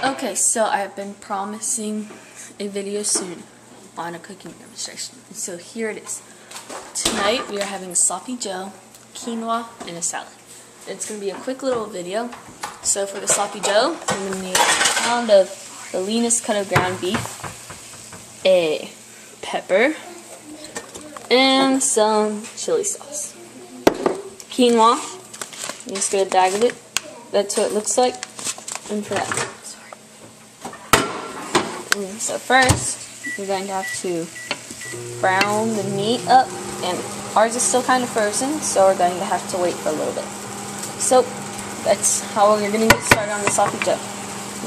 Okay, so I've been promising a video soon on a cooking demonstration. And so here it is. Tonight we are having sloppy joe, quinoa, and a salad. It's going to be a quick little video. So for the sloppy joe, I'm going to need a pound of the leanest cut of ground beef, a pepper, and some chili sauce. Quinoa, you just get a bag of it. That's what it looks like. And for that, so first, you're going to have to brown the meat up, and ours is still kind of frozen, so we're going to have to wait for a little bit. So that's how we're going to get started on the sloppy joe.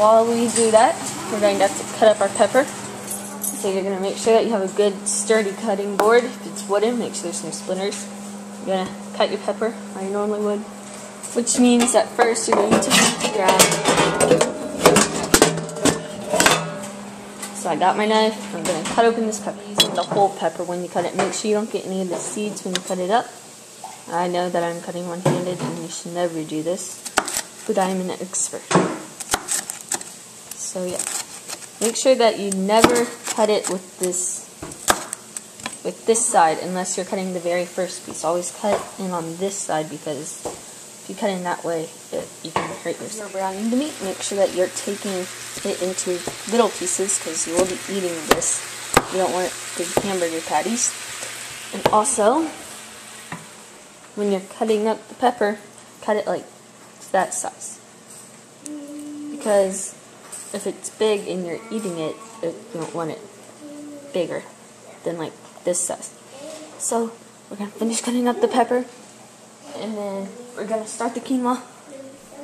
While we do that, we're going to have to cut up our pepper. So you're going to make sure that you have a good sturdy cutting board. If it's wooden, make sure there's no splinters. You're going to cut your pepper how you normally would, which means that first you're going to grab. So I got my knife. I'm going to cut open this pepper. The whole pepper when you cut it. Make sure you don't get any of the seeds when you cut it up. I know that I'm cutting one-handed and you should never do this, but I am an expert. So yeah, make sure that you never cut it with this side unless you're cutting the very first piece. Always cut in on this side, because if you cut in that way, you can hurt yourself. You're browning the meat. Make sure that you're taking it into little pieces, because you will be eating this. You don't want big hamburger patties. And also, when you're cutting up the pepper, cut it like that size. Because if it's big and you're eating it, you don't want it bigger than like this size. So we're going to finish cutting up the pepper, and then we're going to start the quinoa.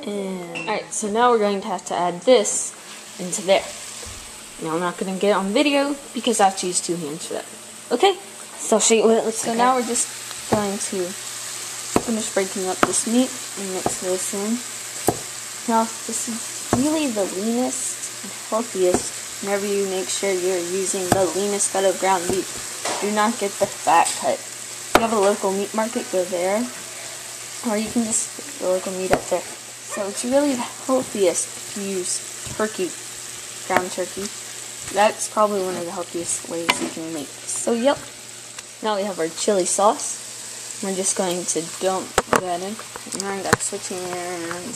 Alright, so now we're going to have to add this into there. Now I'm not going to get it on video because I have to use two hands for that. Okay, so I'll show you what it looks like. So now we're just going to finish breaking up this meat and mix this in. Now this is really the leanest and healthiest whenever you make sure you're using the leanest cut of ground beef. Do not get the fat cut. If you have a local meat market, go there. Or you can just get the local meat up there. So it's really the healthiest to use turkey, ground turkey. That's probably one of the healthiest ways you can make this. So yep, now we have our chili sauce. We're just going to dump that in. And I'm switching it around.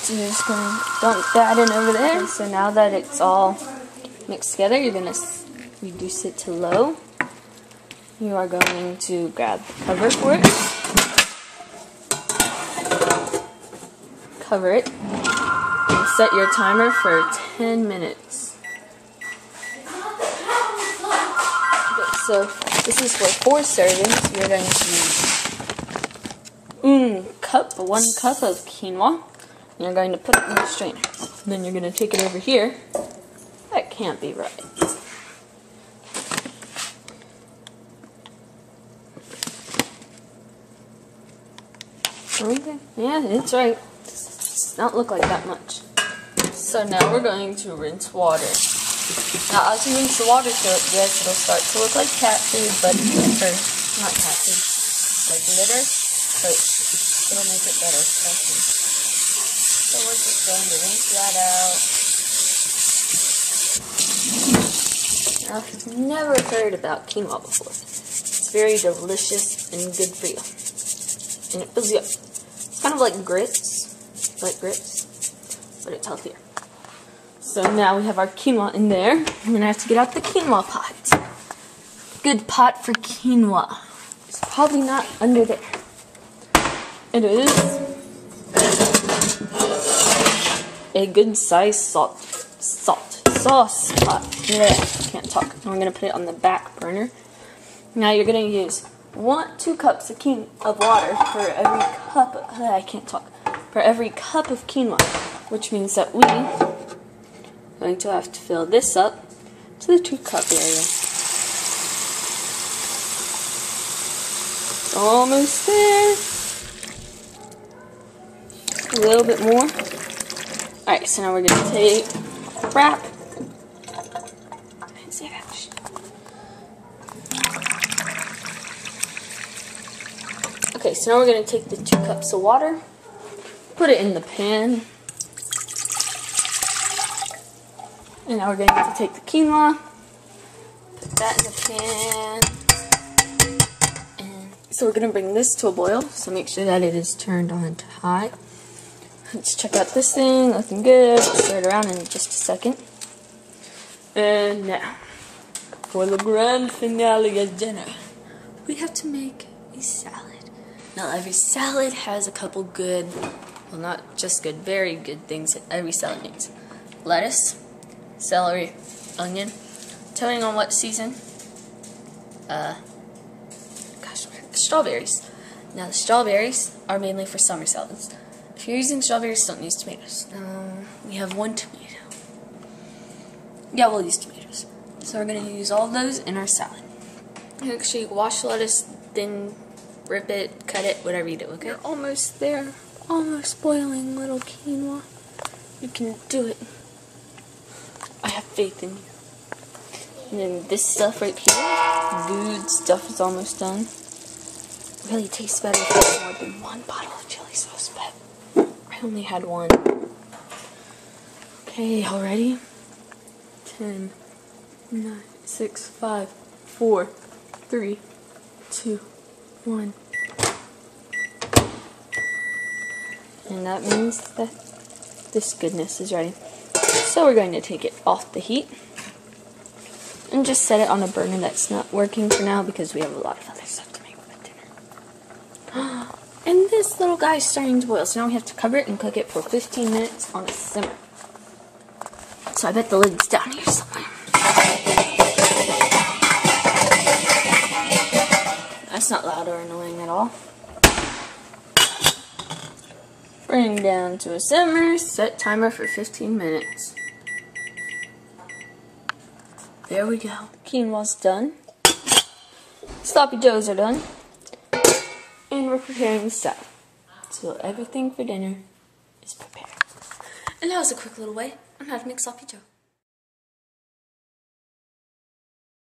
So you're just going to dump that in over there. And so now that it's all mixed together, you're going to reduce it to low. You are going to grab the cover for it. Cover it. And set your timer for 10 minutes. Okay, so this is for 4 servings. You're going to use 1 cup of quinoa. And you're going to put it in the strainer. And then you're going to take it over here. That can't be right. Okay. Yeah, it's right. It does not look like that much. So now we're going to rinse water. Now as you rinse the water through it, yes, it'll start to look like cat food, but not cat food, like litter, but it'll make it better, trust me. So we're just going to rinse that out. Now if you've never heard about quinoa before, it's very delicious and good for you. And it fills you up. It's kind of like grits, but it's healthier. So now we have our quinoa in there. I'm going to have to get out the quinoa pot. Good pot for quinoa. It's probably not under there. It is a good size sauce pot. Yeah, can't talk. I'm going to put it on the back burner. Now you're going to use 2 cups of water for every cup. I can't talk. For every cup of quinoa, which means that we are going to have to fill this up to the 2-cup area. It's almost there. A little bit more. Alright, so now we're going to take wrap. I didn't say that. Okay, so now we're going to take the 2 cups of water, put it in the pan, And now we're going to take the quinoa, put that in the pan. And so we're going to bring this to a boil. So make sure that it is turned on to high. Let's check out this thing, looking good. Stir it around in just a second. And now, for the grand finale of dinner, we have to make a salad. Now every salad has a couple good, well not just good, very good things that every salad needs. Lettuce, celery, onion, depending on what season. Strawberries. Now the strawberries are mainly for summer salads. If you're using strawberries, don't use tomatoes. We have 1 tomato. Yeah, we'll use tomatoes. So we're going to use all of those in our salad. Make sure you wash the lettuce, then rip it, cut it, whatever you do, okay? You're almost there. Almost boiling, little quinoa. You can do it. I have faith in you. And then this stuff right here, good stuff is almost done. Really tastes better if there's more than 1 bottle of chili sauce, but I only had 1. Okay, y'all ready? 10, 9, 6, 5, 4, 3, 2, 1. And that means that this goodness is ready. So we're going to take it off the heat and just set it on a burner that's not working for now because we have a lot of other stuff to make for dinner. And this little guy's starting to boil, so now we have to cover it and cook it for 15 minutes on a simmer. So I bet the lid's down here somewhere. That's not loud or annoying at all. Bring down to a simmer, set timer for 15 minutes. There we go. Quinoa's done. Sloppy joes are done. And we're preparing the salad. So everything for dinner is prepared. And that was a quick little way on how to make sloppy joe.